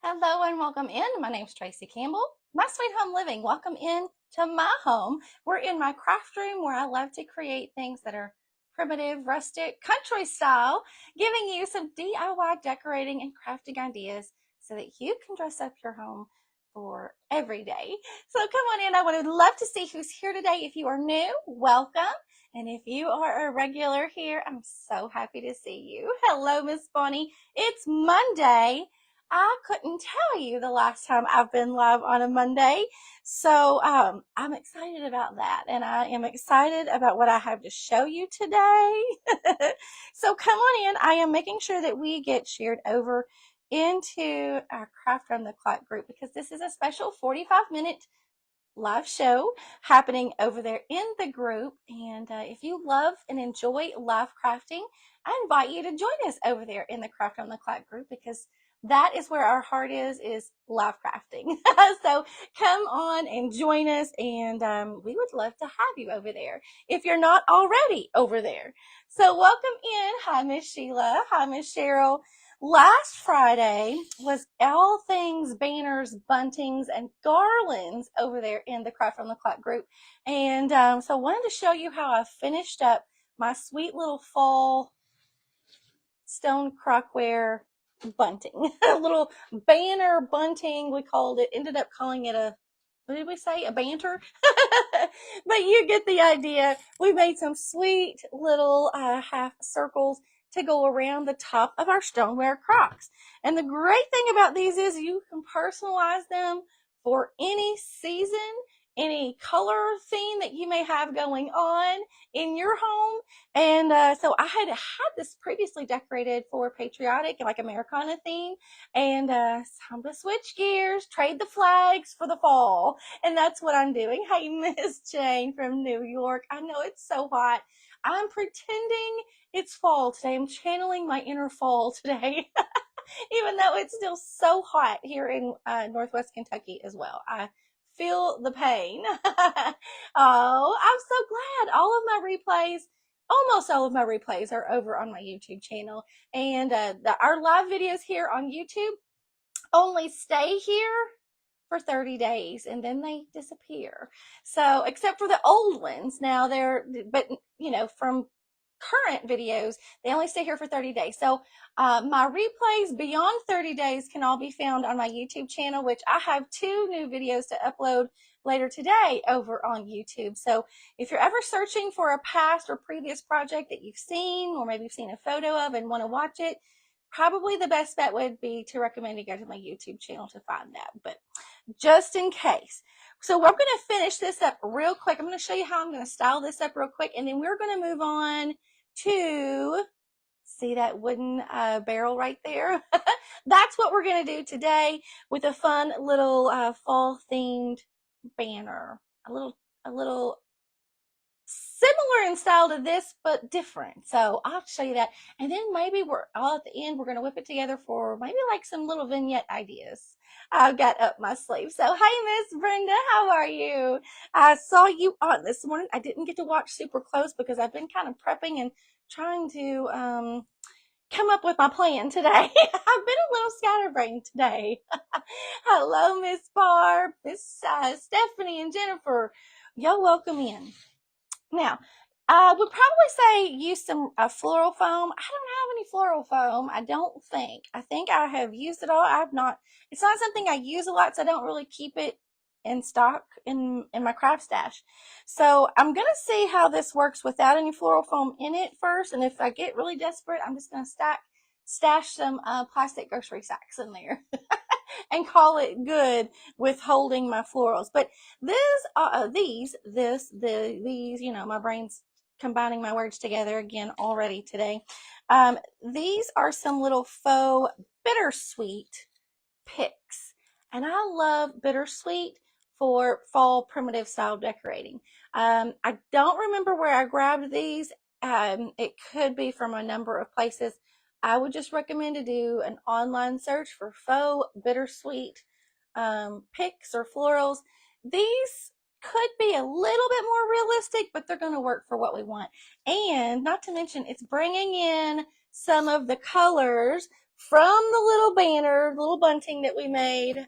Hello and welcome in. My name's Tracey Campbell. My Sweet Home Living. Welcome in to my home. We're in my craft room where I love to create things that are primitive, rustic, country style, giving you some DIY decorating and crafting ideas so that you can dress up your home for every day. So come on in. I would love to see who's here today. If you are new, welcome. And if you are a regular here, I'm so happy to see you. Hello, Miss Bonnie. It's Monday. I couldn't tell you the last time I've been live on a Monday. So I'm excited about that. And I am excited about what I have to show you today. So come on in. I am making sure that we get shared over into our Craft from the Clock group because this is a special 45-minute live show happening over there in the group. And if you love and enjoy live crafting, I invite you to join us over there in the Craft on the Clock group because that is where our heart is live crafting. So come on and join us, and we would love to have you over there if you're not already over there. So welcome in. Hi, Miss Sheila. Hi, Miss Cheryl. Last Friday was all things banners, buntings, and garlands over there in the Craft on the Clock group. And so I wanted to show you how I finished up my sweet little fall stone crockware bunting. A little banner bunting, we called it. Ended up calling it a, what did we say? A banter? But you get the idea. We made some sweet little half circles to go around the top of our stoneware crocks. And the great thing about these is you can personalize them for any season, any color theme that you may have going on in your home. And so I had this previously decorated for patriotic, like Americana theme. And time to switch gears, trade the flags for the fall. And that's what I'm doing. Hey, Miss Jane from New York. I know it's so hot. I'm pretending it's fall today. I'm channeling my inner fall today, even though it's still so hot here in Northwest Kentucky as well. I feel the pain. Oh, I'm so glad. Almost all of my replays are over on my YouTube channel. And our live videos here on YouTube only stay here for 30 days and then they disappear. So, except for the old ones. Now but from current videos, they only stay here for 30 days. So my replays beyond 30 days can all be found on my YouTube channel, which I have 2 new videos to upload later today over on YouTube. So if you're ever searching for a past or previous project that you've seen, or maybe you've seen a photo of and want to watch it, probably the best bet would be to recommend you go to my YouTube channel to find that. But just in case. So we're going to finish this up real quick. I'm going to show you how I'm going to style this up real quick, and then we're going to move on to, see that wooden barrel right there? That's what we're going to do today with a fun little fall themed banner. A little similar in style to this, but different. So I'll show you that. And then maybe we're all at the end, we're going to whip it together for maybe like some little vignette ideas I've got up my sleeve. So, hey, Miss Brenda, how are you? I saw you on this morning. I didn't get to watch super close because I've been kind of prepping and trying to come up with my plan today. I've been a little scatterbrained today. Hello, Miss Barb, Miss Stephanie, and Jennifer. Y'all welcome in. Now, I would probably say use some floral foam. I don't have any floral foam. I don't think. I think I have used it all. It's not something I use a lot, so I don't really keep it in stock in my craft stash. So I'm going to see how this works without any floral foam in it first. And if I get really desperate, I'm just going to stash some plastic grocery sacks in there. And call it good with holding my florals. But these, my brain's combining my words together again already today. These are some little faux bittersweet picks. And I love bittersweet for fall primitive style decorating. I don't remember where I grabbed these. It could be from a number of places. I would just recommend to do an online search for faux bittersweet picks or florals. These could be a little bit more realistic, but they're going to work for what we want. And not to mention, it's bringing in some of the colors from the little banner, little bunting that we made,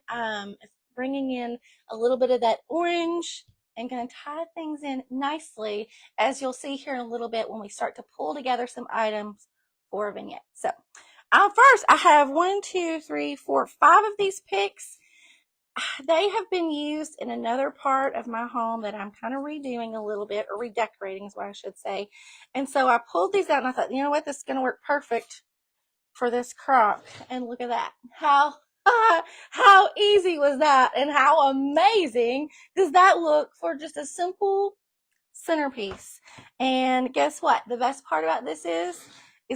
bringing in a little bit of that orange and going to tie things in nicely, as you'll see here in a little bit when we start to pull together some items for a vignette. So first I have 1, 2, 3, 4, 5 of these picks. They have been used in another part of my home that I'm kind of redoing a little bit, or redecorating is what I should say. And so I pulled these out and I thought, you know what, this is going to work perfect for this crock. And look at that. How easy was that? And how amazing does that look for just a simple centerpiece? And guess what? The best part about this is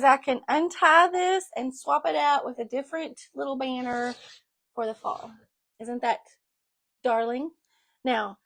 I can untie this and swap it out with a different little banner for the fall. Isn't that darling? Now,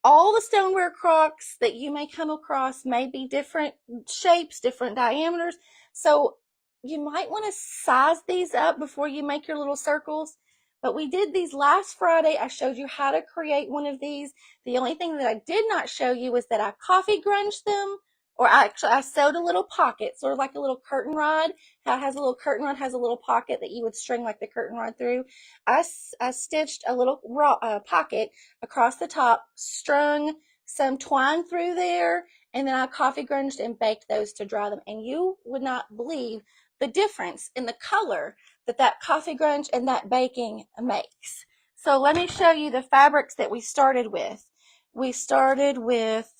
all the stoneware crocks that you may come across may be different shapes, different diameters. So you might want to size these up before you make your little circles. But we did these last Friday. I showed you how to create one of these. The only thing that I did not show you was that I coffee grunged them, or I sewed a little pocket, sort of like a little curtain rod. How it has a little curtain rod, has a little pocket that you would string like the curtain rod through. I stitched a little pocket across the top, strung some twine through there, and then I coffee grunged and baked those to dry them. And you would not believe the difference in the color that coffee grunge and that baking makes. So let me show you the fabrics that we started with. We started with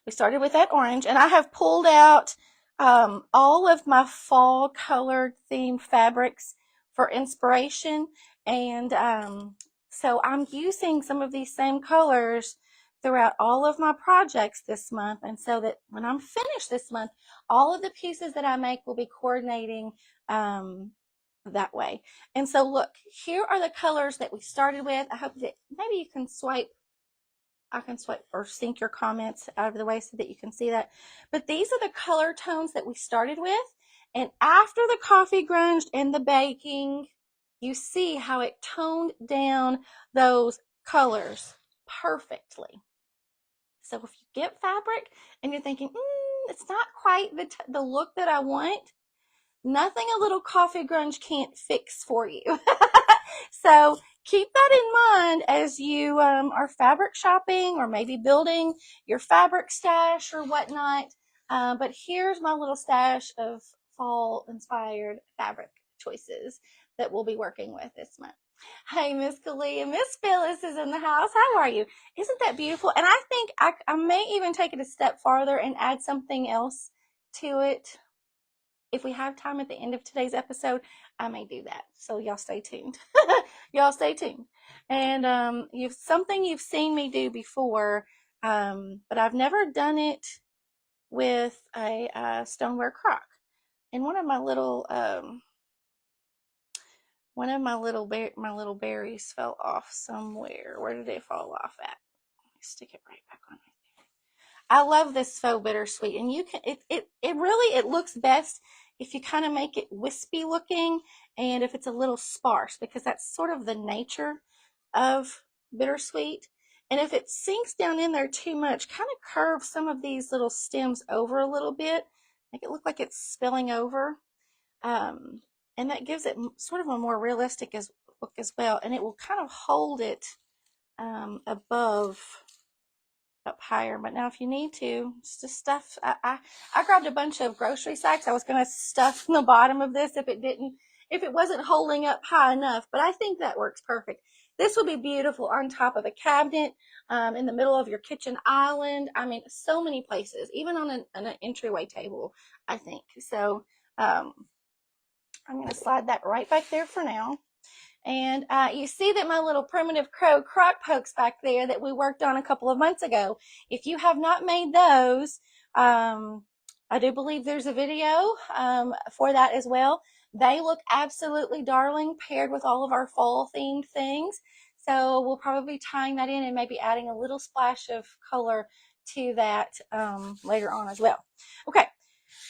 that orange, and I have pulled out all of my fall colored themed fabrics for inspiration. And so I'm using some of these same colors throughout all of my projects this month. And so that when I'm finished this month, all of the pieces that I make will be coordinating that way. And so look, here are the colors that we started with. I hope that maybe you can swipe. I can swipe or sink your comments out of the way so that you can see that. But these are the color tones that we started with. And after the coffee grunged and the baking, you see how it toned down those colors perfectly. So if you get fabric and you're thinking, it's not quite the look that I want, nothing a little coffee grunge can't fix for you. So keep that in mind as you are fabric shopping, or maybe building your fabric stash or whatnot. But here's my little stash of fall inspired fabric choices that we'll be working with this month. Hey, Miss Kalia, Miss Phyllis is in the house. How are you? Isn't that beautiful? And I think I may even take it a step farther and add something else to it. If we have time at the end of today's episode, I may do that. So y'all stay tuned. Y'all stay tuned. And something you've seen me do before, but I've never done it with a stoneware crock. And one of my little berries fell off somewhere. Where did it fall off at? Let me stick it right back on right there. I love this faux bittersweet, and you can it looks best if you kind of make it wispy looking, and if it's a little sparse, because that's sort of the nature of bittersweet. And if it sinks down in there too much, kind of curve some of these little stems over a little bit, make it look like it's spilling over. And that gives it sort of a more realistic look as well, and it will kind of hold it up higher. But now if you need to, just stuff. I grabbed a bunch of grocery sacks. I was going to stuff in the bottom of this if it wasn't holding up high enough, but I think that works perfect. This will be beautiful on top of a cabinet, in the middle of your kitchen island. I mean, so many places, even on an entryway table, I think. So I'm going to slide that right back there for now. And you see that my little primitive crow crock pokes back there that we worked on a couple of months ago. If you have not made those, I do believe there's a video for that as well. They look absolutely darling paired with all of our fall themed things. So we'll probably be tying that in and maybe adding a little splash of color to that later on as well. Okay,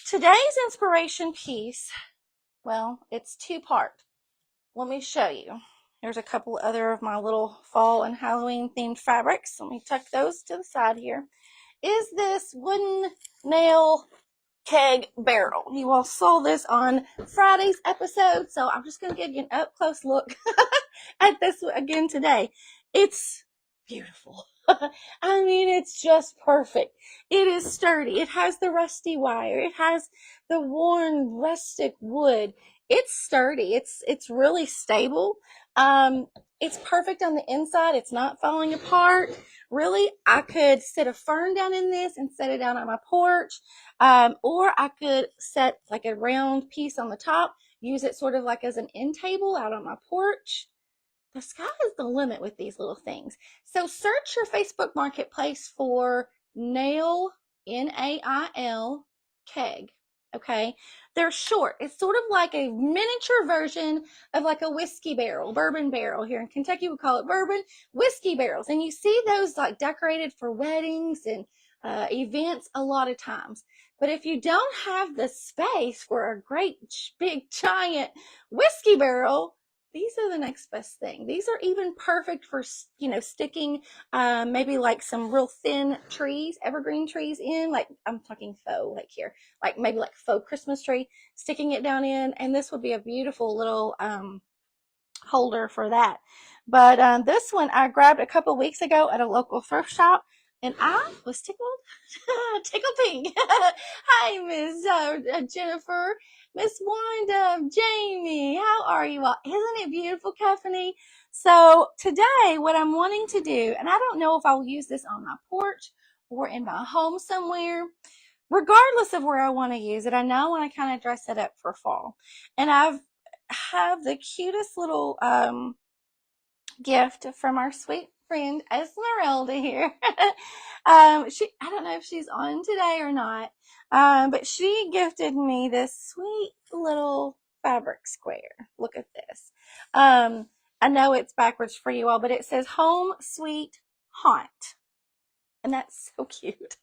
today's inspiration piece, well, it's two-part. Let me show you. There's a couple other of my little fall and Halloween themed fabrics. Let me tuck those to the side here. Is this wooden nail keg barrel. You all saw this on Friday's episode, so I'm just going to give you an up close look at this again today. It's beautiful. I mean, it's just perfect. It is sturdy. It has the rusty wire. It has the worn rustic wood. It's sturdy. It's really stable. It's perfect on the inside. It's not falling apart. Really, I could set a fern down in this and set it down on my porch. Or I could set like a round piece on the top, use it sort of like as an end table out on my porch. The sky is the limit with these little things. So search your Facebook Marketplace for nail, Nail, keg. Okay, they're short. It's sort of like a miniature version of like a whiskey barrel, bourbon barrel. Here in Kentucky, we call it bourbon whiskey barrels. And you see those like decorated for weddings and events a lot of times. But if you don't have the space for a great big giant whiskey barrel, these are the next best thing. These are even perfect for, sticking maybe like some real thin trees, evergreen trees in, like I'm talking faux, like here, like maybe like faux Christmas tree, sticking it down in, and this would be a beautiful little holder for that. But this one I grabbed a couple weeks ago at a local thrift shop, and I was tickled, tickled pink. Hi, Miss Jennifer, Miss Wanda, Jamie, how are you all? Isn't it beautiful, Caffeine? So today, what I'm wanting to do, and I don't know if I'll use this on my porch or in my home somewhere, regardless of where I want to use it, I now want to kind of dress it up for fall. And I have the cutest little gift from our sweet friend Esmeralda here. I don't know if she's on today or not, but she gifted me this sweet little fabric square. Look at this. I know it's backwards for you all, but it says Home Sweet Haunt. And that's so cute.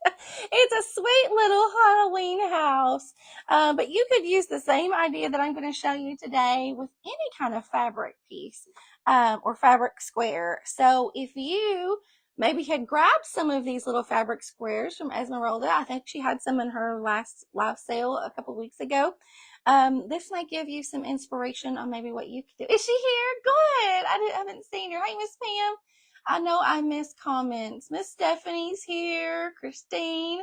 It's a sweet little Halloween house. But you could use the same idea that I'm going to show you today with any kind of fabric piece or fabric square. So if you maybe had grabbed some of these little fabric squares from Esmeralda, I think she had some in her last live sale a couple weeks ago. This might give you some inspiration on maybe what you could do. Is she here? Good. I haven't seen her. Hey, Miss Pam. I know I missed comments. Miss Stephanie's here. Christine.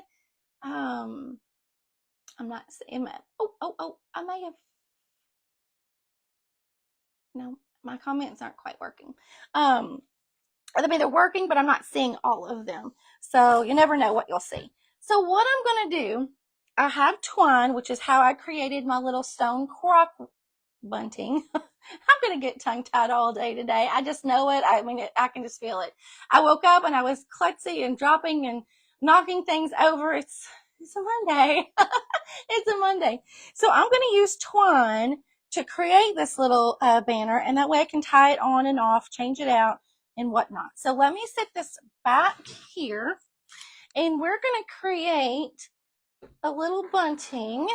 I'm not saying. I may have. No, my comments aren't quite working. I mean, they're working, but I'm not seeing all of them. So you never know what you'll see. So what I'm going to do, I have twine, which is how I created my little stone crock bunting. I'm going to get tongue-tied all day today. I just know it. I mean, I can just feel it. I woke up and I was klutzy and dropping and knocking things over. It's a Monday. It's a Monday. So I'm going to use twine to create this little banner, and that way I can tie it on and off, change it out, and whatnot. So let me set this back here, and we're going to create a little bunting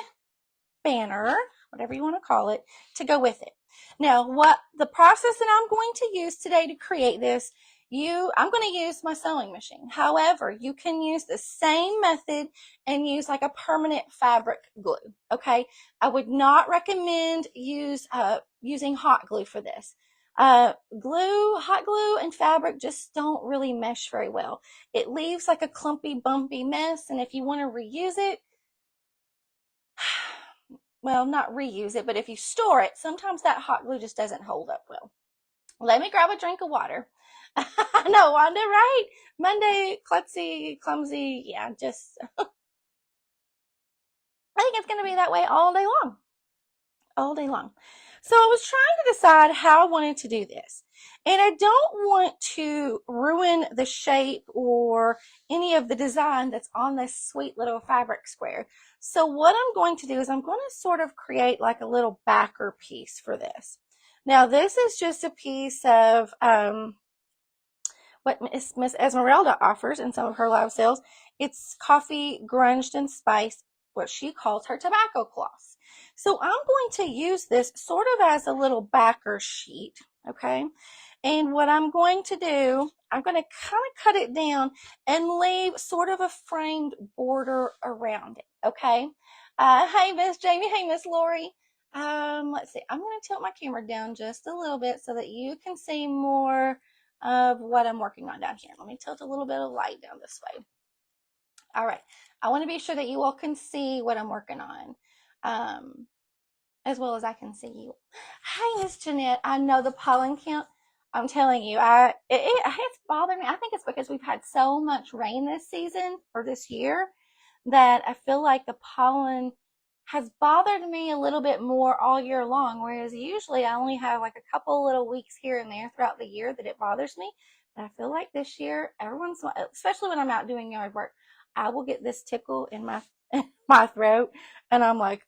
banner, whatever you want to call it, to go with it. Now, what the process that I'm going to use today to create this, I'm going to use my sewing machine. However, you can use the same method and use like a permanent fabric glue. Okay, I would not recommend using hot glue for this. Hot glue and fabric just don't really mesh very well. It leaves like a clumpy, bumpy mess, and if you want to reuse it, well, not reuse it, but if you store it, sometimes that hot glue just doesn't hold up well. Let me grab a drink of water. No, Wanda, right? Monday, klutzy, clumsy, yeah, just, I think it's going to be that way all day long. All day long. So I was trying to decide how I wanted to do this. And I don't want to ruin the shape or any of the design that's on this sweet little fabric square. So what I'm going to do is I'm going to sort of create like a little backer piece for this. Now this is just a piece of what Miss Esmeralda offers in some of her live sales. It's coffee grunged and spiced, what she calls her tobacco cloths. So I'm going to use this sort of as a little backer sheet, okay? And what I'm going to do, I'm going to kind of cut it down and leave sort of a framed border around it, okay? Hey, Miss Jamie. Hey, Miss Lori. Let's see. I'm going to tilt my camera down just a little bit so that you can see more of what I'm working on down here. Let me tilt a little bit of light down this way. All right. I want to be sure that you all can see what I'm working on. As well as I can see you. Hi, Miss Jeanette. I know the pollen count. I'm telling you, it's bothering me. I think it's because we've had so much rain this season or this year that I feel like the pollen has bothered me a little bit more all year long, whereas usually I only have like a couple little weeks here and there throughout the year that it bothers me. But I feel like this year, especially when I'm out doing yard work, I will get this tickle in my throat, and I'm like,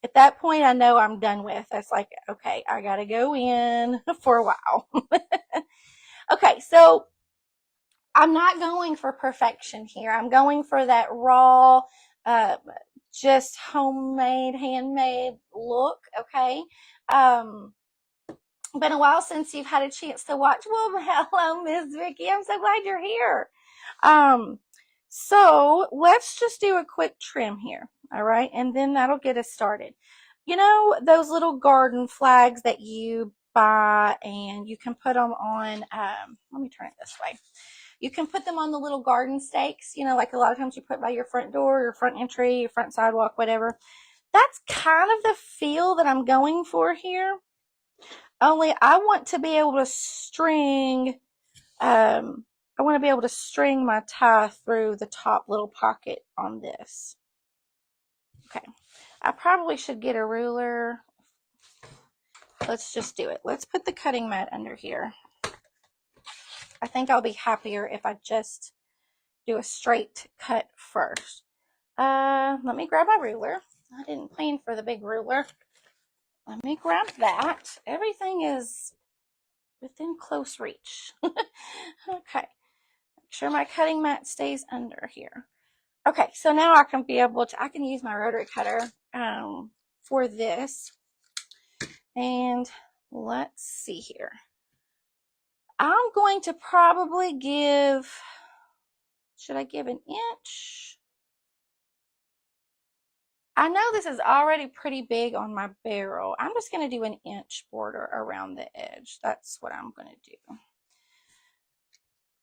at that point, I know I'm done with. It's like, okay, I gotta go in for a while. Okay, so I'm not going for perfection here. I'm going for that raw, just homemade, handmade look, okay? Been a while since you've had a chance to watch. Well, hello, Miss Vicki. I'm so glad you're here. So let's just do a quick trim here, all right? And then that'll get us started. You know, those little garden flags that you buy and you can put them on, let me turn it this way. You can put them on the little garden stakes, you know, like a lot of times you put by your front door, your front entry, your front sidewalk, whatever. That's kind of the feel that I'm going for here. Only I want to be able to string, I want to be able to string my tie through the top little pocket on this. Okay. I probably should get a ruler. Let's just do it. Let's put the cutting mat under here. I think I'll be happier if I just do a straight cut first. Let me grab my ruler. I didn't plan for the big ruler. Let me grab that. Everything is within close reach. Okay. Make sure my cutting mat stays under here. Okay, so now I can use my rotary cutter for this. And let's see here. I'm going to probably should I give an inch? I know this is already pretty big on my barrel. I'm just going to do an inch border around the edge. That's what I'm going to do.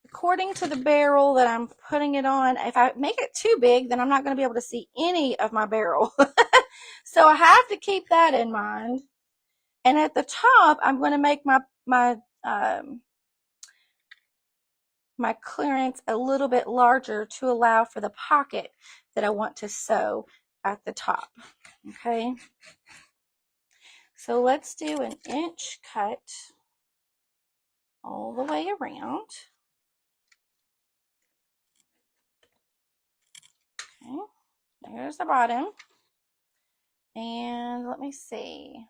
According to the barrel that I'm putting it on, if I make it too big, then I'm not going to be able to see any of my barrel. So I have to keep that in mind. And at the top, I'm going to make my clearance a little bit larger to allow for the pocket that I want to sew at the top. Okay. So let's do an inch cut all the way around. Okay. There's the bottom. And let me see.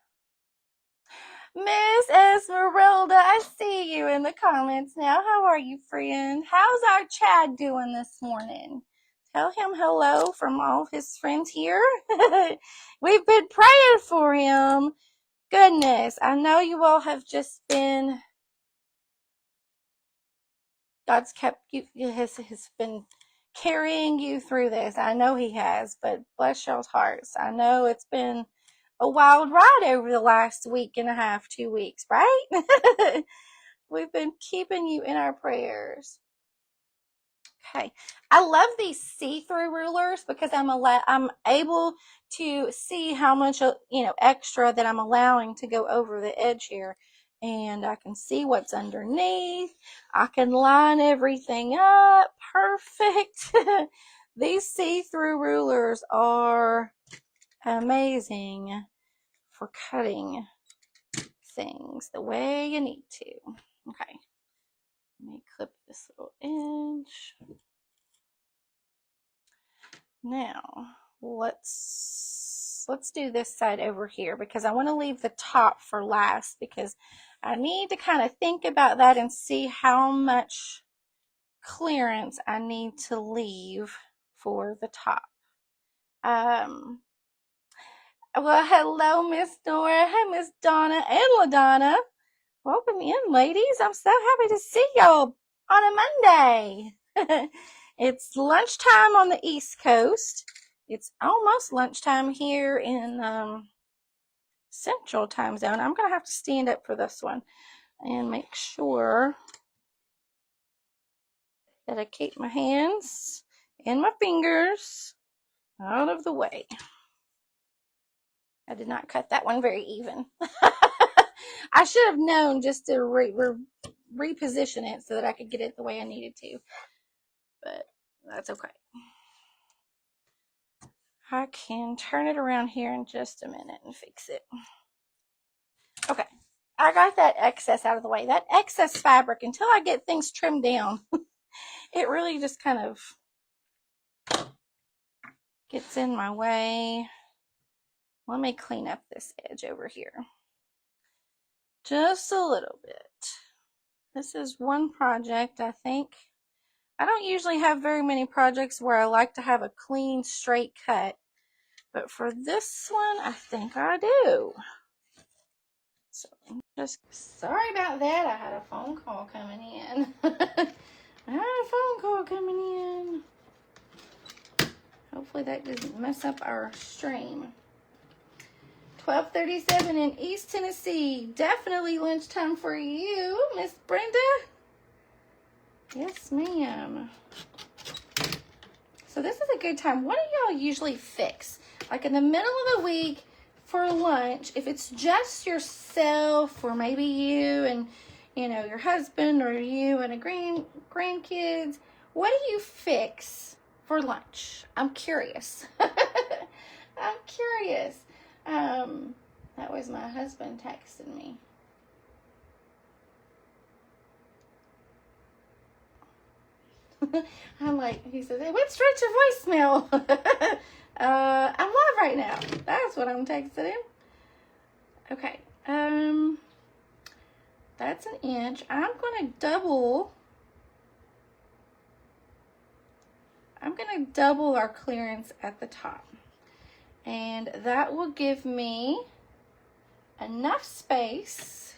Miss Esmeralda, I see you in the comments now. How are you, friend? How's our Chad doing this morning? Tell him hello from all of his friends here. We've been praying for him. Goodness, I know you all have just been, God's kept you, has been carrying you through this. I know he has, but bless y'all's hearts. I know it's been a wild ride over the last week and a half, 2 weeks, right? We've been keeping you in our prayers. Okay, I love these see-through rulers because I'm able to see how much extra that I'm allowing to go over the edge here, and I can see what's underneath. I can line everything up perfect. These see-through rulers are amazing for cutting things the way you need to. Okay, let me clip this little edge. Now let's do this side over here because I want to leave the top for last because I need to kind of think about that and see how much clearance I need to leave for the top. Well, hello, Miss Nora. Hey, Miss Donna and LaDonna. Welcome in, ladies. I'm so happy to see y'all on a Monday. It's lunchtime on the East Coast, It's almost lunchtime here in Central Time Zone. I'm going to have to stand up for this one and make sure that I keep my hands and my fingers out of the way. I did not cut that one very even. I should have known just to reposition it so that I could get it the way I needed to. But that's okay. I can turn it around here in just a minute and fix it. Okay. I got that excess out of the way. That excess fabric, until I get things trimmed down, it really just kind of gets in my way. Let me clean up this edge over here just a little bit. This is one project, I think. I don't usually have very many projects where I like to have a clean, straight cut. But for this one, I think I do. So just sorry about that. I had a phone call coming in. Hopefully that doesn't mess up our stream. 12:37 in East Tennessee. Definitely lunchtime for you, Miss Brenda. Yes, ma'am. So this is a good time. What do y'all usually fix? Like in the middle of the week for lunch, if it's just yourself or maybe you and, you know, your husband or you and a grandkids, what do you fix for lunch? I'm curious. I'm curious. That was my husband texting me. I'm like, he says, hey, what's your voicemail? I'm live right now. That's what I'm texting him. Okay. That's an inch. I'm going to double our clearance at the top. And that will give me enough space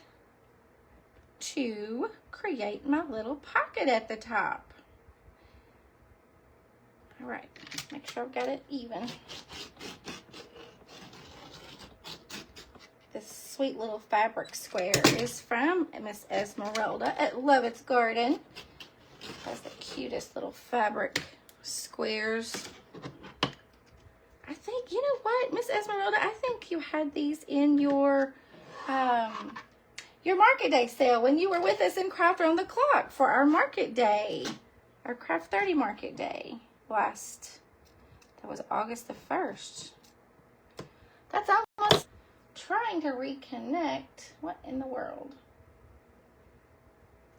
to create my little pocket at the top. All right, make sure I've got it even. This sweet little fabric square is from Miss Esmeralda at Lovett's Garden. Has the cutest little fabric squares. I think, you know what, Miss Esmeralda, I think you had these in your market day sale when you were with us in Craft Around the Clock for our market day, our Craft 30 market day. That was August the 1st. That's almost trying to reconnect. What in the world?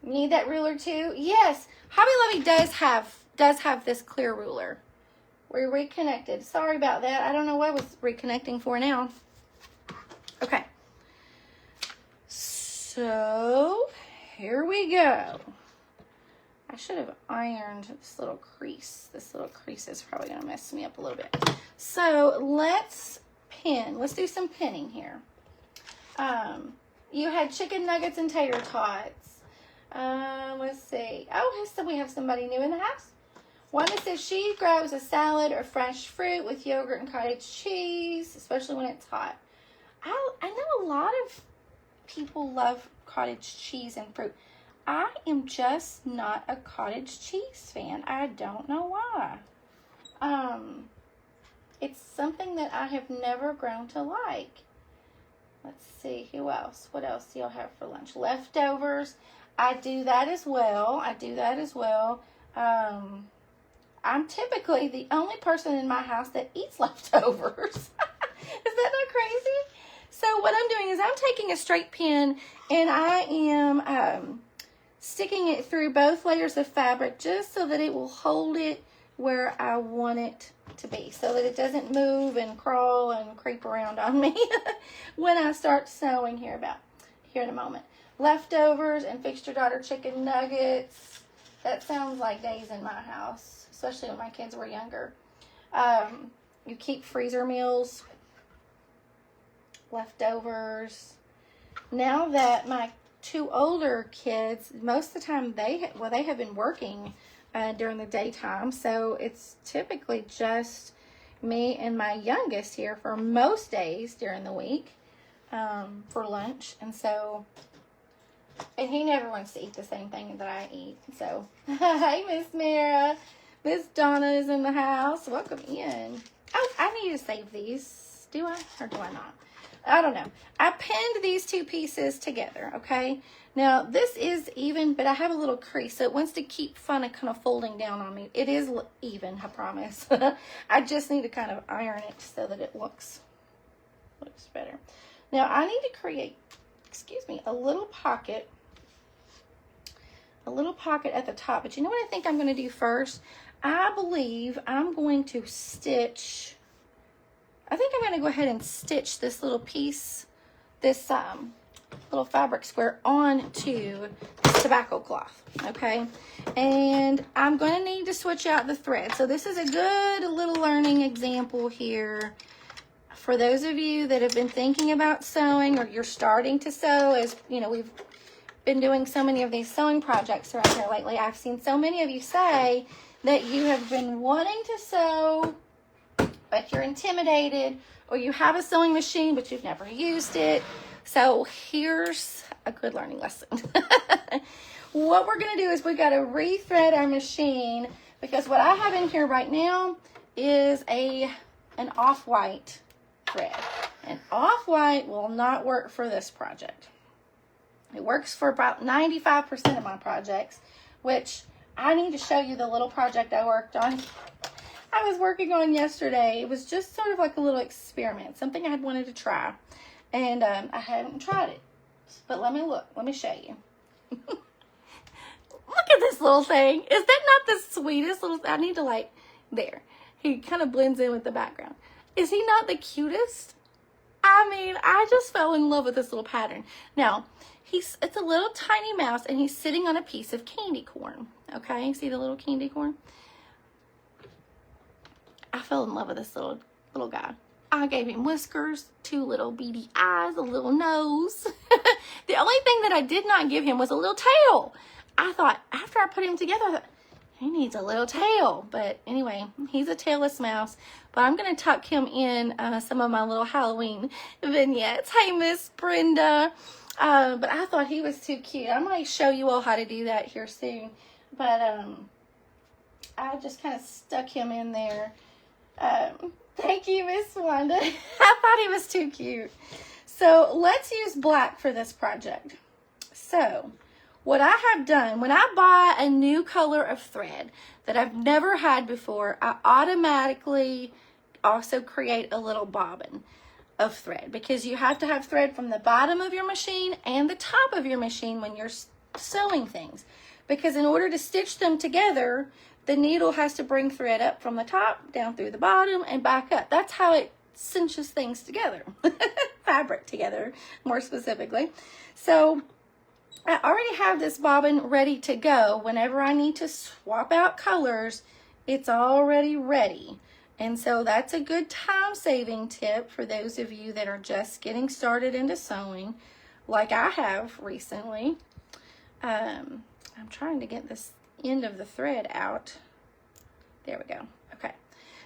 You need that ruler too? Yes, Hobby Lobby does have this clear ruler. We're reconnected. Sorry about that. I don't know what I was reconnecting for now. Okay. So here we go. I should have ironed this little crease. This little crease is probably going to mess me up a little bit. So let's pin. Let's do some pinning here. You had chicken nuggets and tater tots. Let's see. Oh, so we have somebody new in the house. Wanda says she grabs a salad or fresh fruit with yogurt and cottage cheese, especially when it's hot. I know a lot of people love cottage cheese and fruit. I am just not a cottage cheese fan. I don't know why. It's something that I have never grown to like. Let's see, who else? What else do y'all have for lunch? Leftovers. I do that as well. I'm typically the only person in my house that eats leftovers. Is that not crazy? So what I'm doing is I'm taking a straight pin and I am sticking it through both layers of fabric just so that it will hold it where I want it to be, so that it doesn't move and crawl and creep around on me when I start sewing here in a moment. Leftovers and fixed your daughter chicken nuggets. That sounds like days in my house, especially when my kids were younger. You keep freezer meals, leftovers. Now that my two older kids, most of the time they have been working during the daytime, so it's typically just, me and my youngest here for most days during the week for lunch. And so, and he never wants to eat the same thing that I eat. So, hey, Miss Mara. Miss Donna is in the house. Welcome in. Oh, I need to save these. Do I or do I not? I don't know. I pinned these two pieces together, okay? Now, this is even, but I have a little crease, so it wants to keep kind of folding down on me. It is even, I promise. I just need to kind of iron it so that it looks better. Now, I need to create, excuse me, a little pocket at the top. But you know what I think I'm going to do first? I believe I'm going to stitch, I think I'm going to go ahead and stitch this little piece, this little fabric square onto this tobacco cloth, okay? And I'm going to need to switch out the thread. So this is a good little learning example here for those of you that have been thinking about sewing, or you're starting to sew. As you know, we've been doing so many of these sewing projects around here lately. I've seen so many of you say that you have been wanting to sew, but you're intimidated, or you have a sewing machine, but you've never used it. So here's a good learning lesson. What we're going to do is we got to rethread our machine, because what I have in here right now is an off-white thread. And off-white will not work for this project. It works for about 95% of my projects, which I need to show you the little project I worked on. I was working on yesterday. It was just sort of like a little experiment, something I had wanted to try. And I haven't tried it. But let me show you. Look at this little thing. Is that not the sweetest little, I need to there. He kind of blends in with the background. Is he not the cutest? I mean, I just fell in love with this little pattern. Now, it's a little tiny mouse, and he's sitting on a piece of candy corn. Okay, see the little candy corn? I fell in love with this little guy. I gave him whiskers, 2 little beady eyes, a little nose. The only thing that I did not give him was a little tail. I thought, after I put him together, I thought, he needs a little tail. But anyway, he's a tailless mouse. But I'm going to tuck him in some of my little Halloween vignettes. Hey, Miss Brenda. But I thought he was too cute. I might show you all how to do that here soon. But I just kind of stuck him in there. Thank you, Miss Wanda. I thought he was too cute. So let's use black for this project. So what I have done, when I buy a new color of thread that I've never had before, I automatically also create a little bobbin of thread, because you have to have thread from the bottom of your machine and the top of your machine when you're sewing things. Because in order to stitch them together, the needle has to bring thread up from the top, down through the bottom, and back up. That's how it cinches things together. Fabric together, more specifically. So I already have this bobbin ready to go. Whenever I need to swap out colors, it's already ready. And so that's a good time-saving tip for those of you that are just getting started into sewing, like I have recently. I'm trying to get this end of the thread out. There we go. Okay.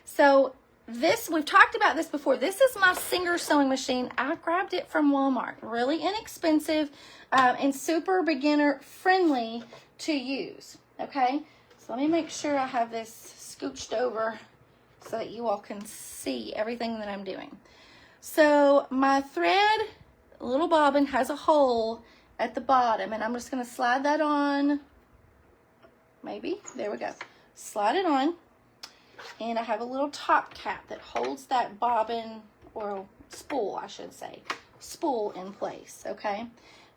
So this, we've talked about this before. This is my Singer sewing machine. I grabbed it from Walmart. Really inexpensive and super beginner friendly to use. Okay. So let me make sure I have this scooched over so that you all can see everything that I'm doing. So my thread, little bobbin, has a hole at the bottom, and I'm just going to slide that on. Maybe. There we go. Slide it on. And I have a little top cap that holds that bobbin, or spool, I should say, spool in place, okay?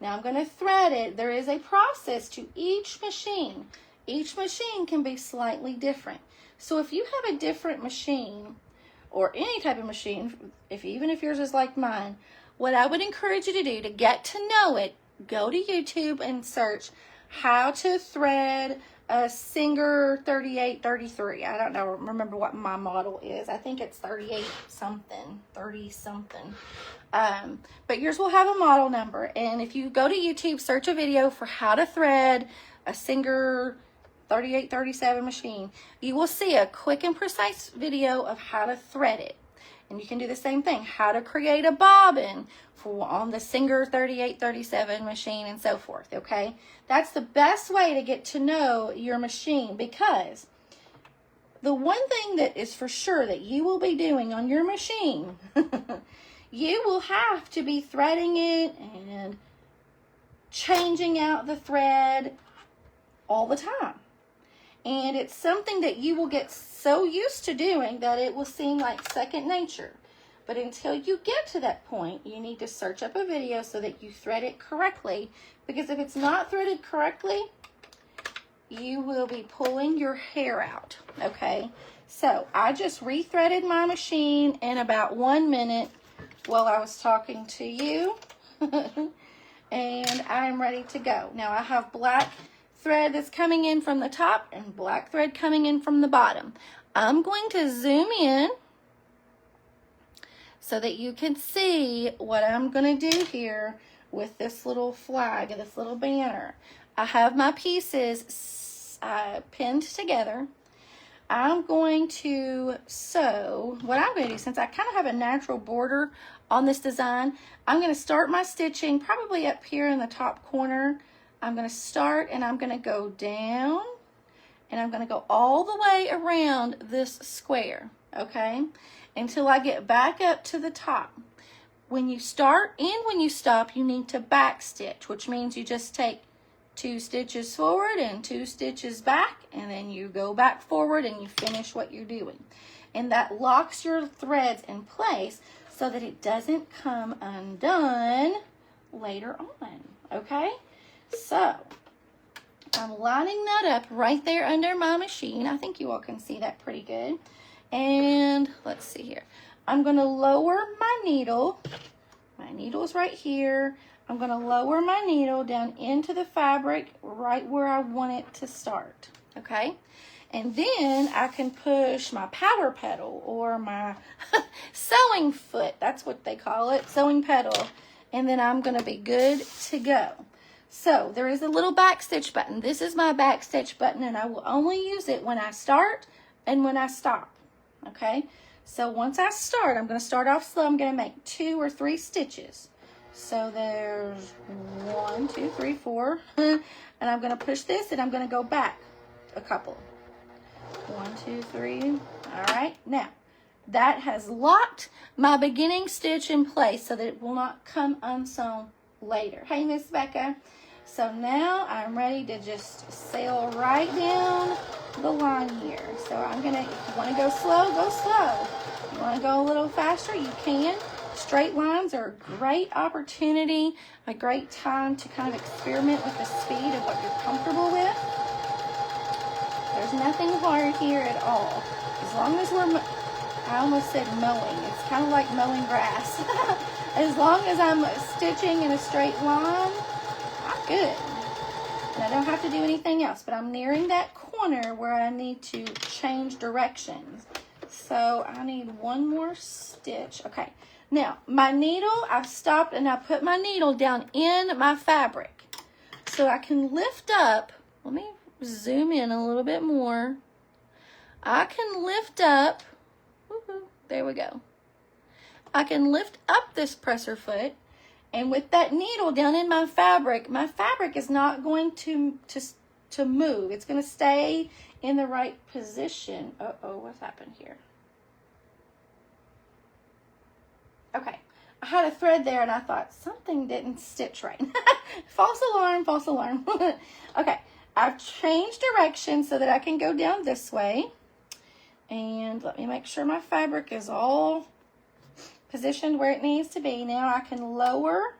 Now I'm going to thread it. There is a process to each machine. Each machine can be slightly different. So if you have a different machine, or any type of machine, even if yours is like mine, what I would encourage you to do to get to know it, go to YouTube and search how to thread a Singer 3833. I don't know, remember what my model is. I think it's 38 something, 30 something. But yours will have a model number. And if you go to YouTube, search a video for how to thread a Singer 3837 machine, you will see a quick and precise video of how to thread it. And you can do the same thing, how to create a bobbin on the Singer 3837 machine and so forth, okay? That's the best way to get to know your machine, because the one thing that is for sure that you will be doing on your machine, you will have to be threading it and changing out the thread all the time. And it's something that you will get so used to doing that it will seem like second nature. But until you get to that point, you need to search up a video so that you thread it correctly. Because if it's not threaded correctly, you will be pulling your hair out, okay? So I just rethreaded my machine in about 1 minute while I was talking to you. And I'm ready to go. Now I have black thread that's coming in from the top and black thread coming in from the bottom. I'm going to zoom in so that you can see what I'm going to do here with this little flag, this little banner. I have my pieces pinned together. I'm going to sew, what I'm going to do, since I kind of have a natural border on this design, I'm going to start my stitching probably up here in the top corner. I'm going to start and I'm going to go down and I'm going to go all the way around this square, okay, until I get back up to the top. When you start and when you stop, you need to back stitch, which means you just take 2 stitches forward and 2 stitches back, and then you go back forward and you finish what you're doing. And that locks your threads in place so that it doesn't come undone later on, okay? So I'm lining that up right there under my machine. I think you all can see that pretty good. And let's see here. I'm going to lower my needle. My needle's right here. I'm going to lower my needle down into the fabric right where I want it to start, okay? And then I can push my power pedal or my sewing foot. That's what they call it, sewing pedal. And then I'm going to be good to go. So there is a little back stitch button. This is my back stitch button, and I will only use it when I start and when I stop, okay? So once I start, I'm going to start off slow. I'm going to make 2 or 3 stitches. So there's 1, 2, 3, 4, and I'm going to push this and I'm going to go back a couple. 1, 2, 3. All right. Now that has locked my beginning stitch in place so that it will not come unsewn later. Hey, Miss Becca. So now I'm ready to just sail right down the line here. So I'm going to, if you want to go slow, go slow. If you want to go a little faster, you can. Straight lines are a great opportunity, a great time to kind of experiment with the speed of what you're comfortable with. There's nothing hard here at all. As long as we're, I almost said mowing. It's kind of like mowing grass. As long as I'm stitching in a straight line, I'm good. And I don't have to do anything else, but I'm nearing that corner where I need to change directions. So I need 1 more stitch. Okay. Now, my needle, I've stopped and I put my needle down in my fabric. So I can lift up, let me zoom in a little bit more. I can lift up, there we go. I can lift up this presser foot, and with that needle down in my fabric is not going to move. It's going to stay in the right position. Uh-oh, what's happened here? Okay, I had a thread there and I thought something didn't stitch right. False alarm, false alarm. Okay, I've changed direction so that I can go down this way. And let me make sure my fabric is all positioned where it needs to be. Now I can lower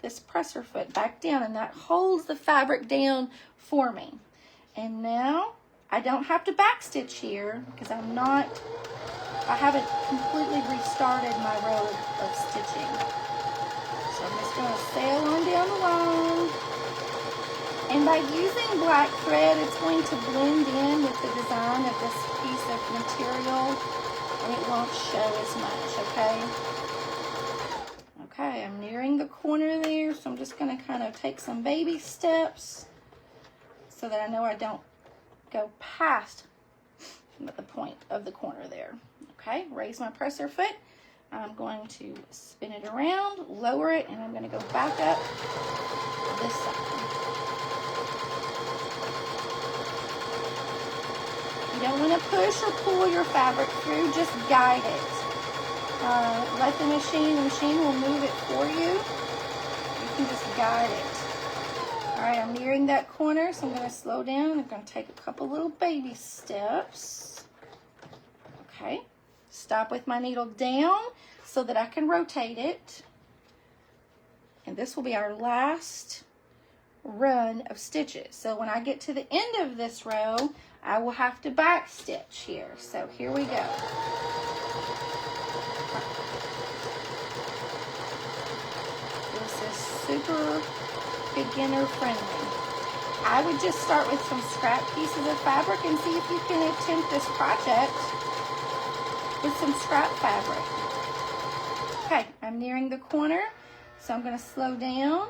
this presser foot back down, and that holds the fabric down for me. And now I don't have to back stitch here because I haven't completely restarted my row of stitching. So I'm just going to sail on down the line. And by using black thread, it's going to blend in with the design of this piece of material, and it won't show as much, okay? Okay, I'm nearing the corner there, so I'm just going to kind of take some baby steps so that I know I don't go past the point of the corner there. Okay, raise my presser foot. I'm going to spin it around, lower it, and I'm going to go back up this side. You don't want to push or pull your fabric through, just guide it. Let the machine will move it for you. You can just guide it. All right, I'm nearing that corner, so I'm going to slow down. I'm going to take a couple little baby steps. Okay, stop with my needle down so that I can rotate it. And this will be our last run of stitches. So when I get to the end of this row, I will have to back stitch here. So here we go. This is super beginner friendly. I would just start with some scrap pieces of fabric and see if you can attempt this project with some scrap fabric. Okay, I'm nearing the corner, so I'm going to slow down.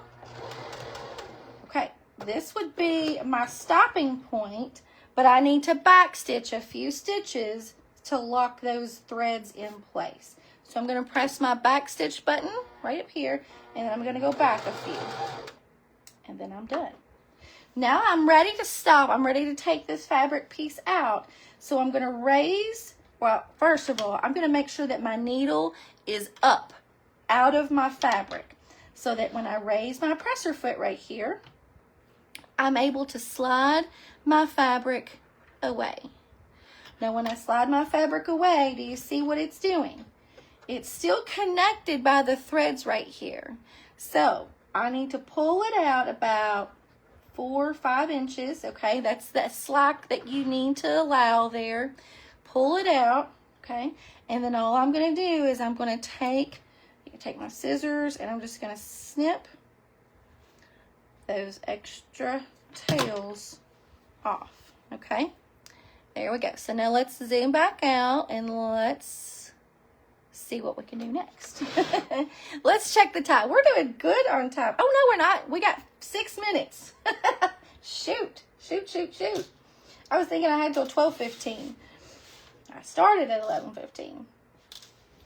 Okay, this would be my stopping point, but I need to back stitch a few stitches to lock those threads in place. So I'm going to press my back stitch button right up here, and then I'm going to go back a few. And then I'm done. Now I'm ready to stop. I'm ready to take this fabric piece out. So I'm going to raise, well, first of all, I'm going to make sure that my needle is up out of my fabric so that when I raise my presser foot right here, I'm able to slide my fabric away. Now when I slide my fabric away, do you see what it's doing? It's still connected by the threads right here. So I need to pull it out about 4 or 5 inches, okay? That's that slack that you need to allow there. Pull it out, okay? And then all I'm going to do is I'm going to take my scissors and I'm just going to snip those extra tails off, okay? There we go. So now let's zoom back out and let's see what we can do next. Let's check the time. We're doing good on time. Oh, no, we're not. We got 6 minutes. Shoot. I was thinking I had till 12:15. I started at 11:15.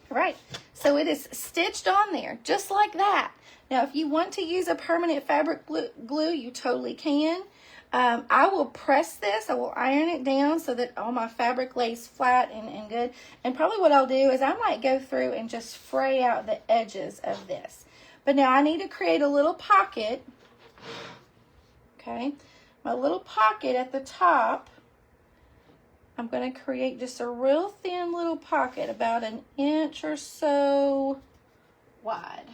Right. So it is stitched on there just like that. Now, if you want to use a permanent fabric glue, you totally can. I will press this. I will iron it down so that all my fabric lays flat and good. And probably what I'll do is I might go through and just fray out the edges of this. But now I need to create a little pocket. Okay. My little pocket at the top. I'm going to create just a real thin little pocket, about 1 inch or so wide.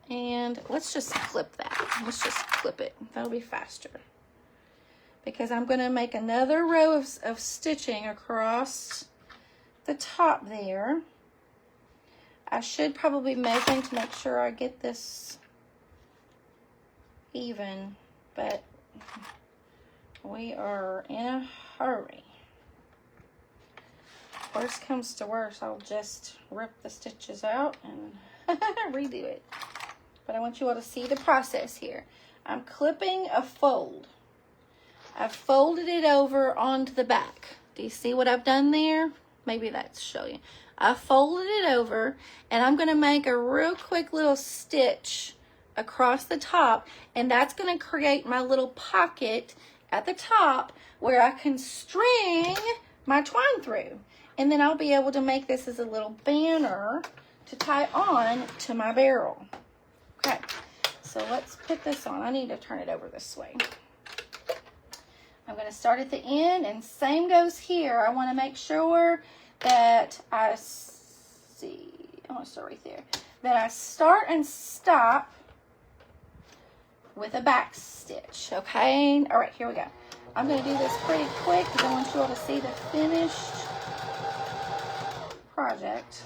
And let's just clip that. Let's just clip it. That'll be faster. Because I'm going to make another row of stitching across the top there. I should probably be measuring to make sure I get this even, but we are in a hurry. Worst comes to worst, I'll just rip the stitches out and redo it. But I want you all to see the process here. I'm clipping a fold. I've folded it over onto the back. Do you see what I've done there? Maybe that's show you. I folded it over and I'm going to make a real quick little stitch across the top, and that's going to create my little pocket at the top where I can string my twine through. And then I'll be able to make this as a little banner to tie on to my barrel. Okay, so let's put this on. I need to turn it over this way. I'm going to start at the end, and same goes here. I want to make sure that I want to start right there. That I start and stop with a back stitch, okay? All right, here we go. I'm going to do this pretty quick because I want you all to see the finished project.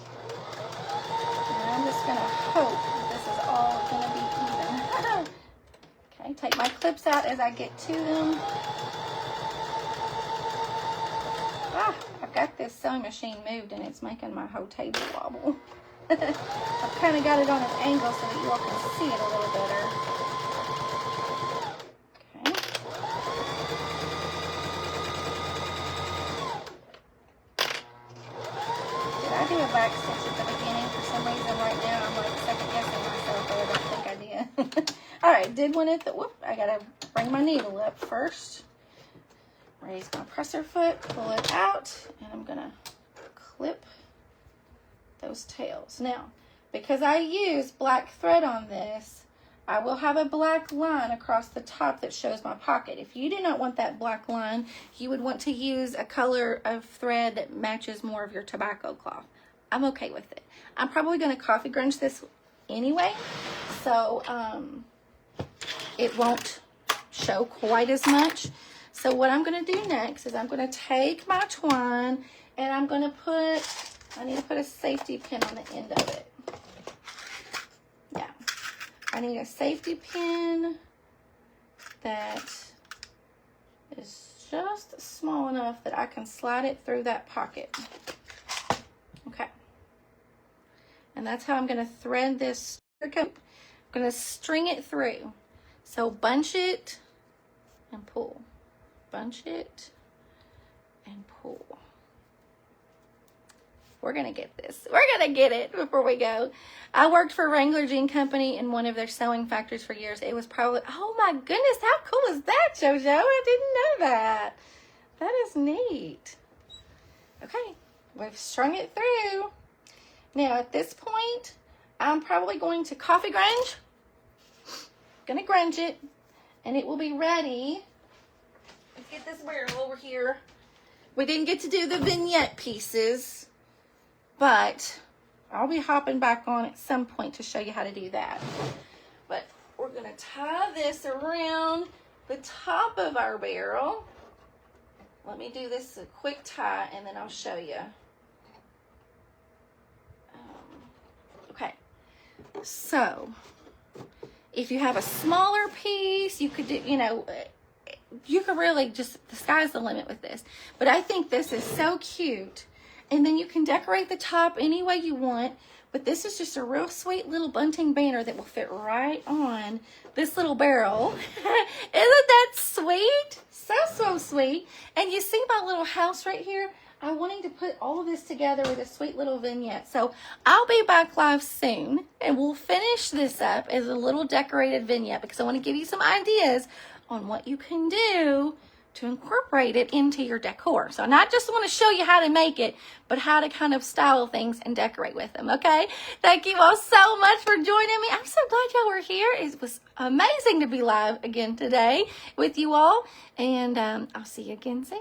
And I'm just going to hope that this is all going to be even. Okay, take my clips out as I get to them. I've got this sewing machine moved and it's making my whole table wobble. I've kind of got it on an angle so that you all can see it a little better. Okay. back stitch at the beginning. For some reason right now I'm like second guessing myself, but I don't think I did. All right, did one at the, whoop, I gotta bring my needle up first. Raise my presser foot, pull it out, and I'm gonna clip those tails. Now, because I use black thread on this, I will have a black line across the top that shows my pocket. If you do not want that black line, you would want to use a color of thread that matches more of your tobacco cloth. I'm okay with it. I'm probably going to coffee grunge this anyway, so it won't show quite as much. So what I'm going to do next is I'm going to take my twine and I'm going to put, I need to put a safety pin on the end of it. Yeah. I need a safety pin that is just small enough that I can slide it through that pocket. Okay. And that's how I'm going to thread this. I'm going to string it through. So bunch it and pull. Bunch it and pull. We're going to get this. We're going to get it before we go. I worked for Wrangler Jean Company in one of their sewing factories for years. It was probably, oh my goodness, how cool is that, JoJo? I didn't know that. That is neat. Okay, we've strung it through. Now at this point, I'm probably going to coffee grunge. Gonna grunge it, and it will be ready. Let's get this barrel over here. We didn't get to do the vignette pieces, but I'll be hopping back on at some point to show you how to do that. But we're going to tie this around the top of our barrel. Let me do this a quick tie and then I'll show you. Okay, so if you have a smaller piece, you could do, you could really just, the sky's the limit with this. But I think this is so cute. And then you can decorate the top any way you want. But this is just a real sweet little bunting banner that will fit right on this little barrel. Isn't that sweet? So, so sweet. And you see my little house right here? I'm wanting to put all of this together with a sweet little vignette. So I'll be back live soon. And we'll finish this up as a little decorated vignette because I want to give you some ideas on what you can do to incorporate it into your decor. So I not just want to show you how to make it, but how to kind of style things and decorate with them, okay? Thank you all so much for joining me. I'm so glad y'all were here. It was amazing to be live again today with you all. And I'll see you again soon.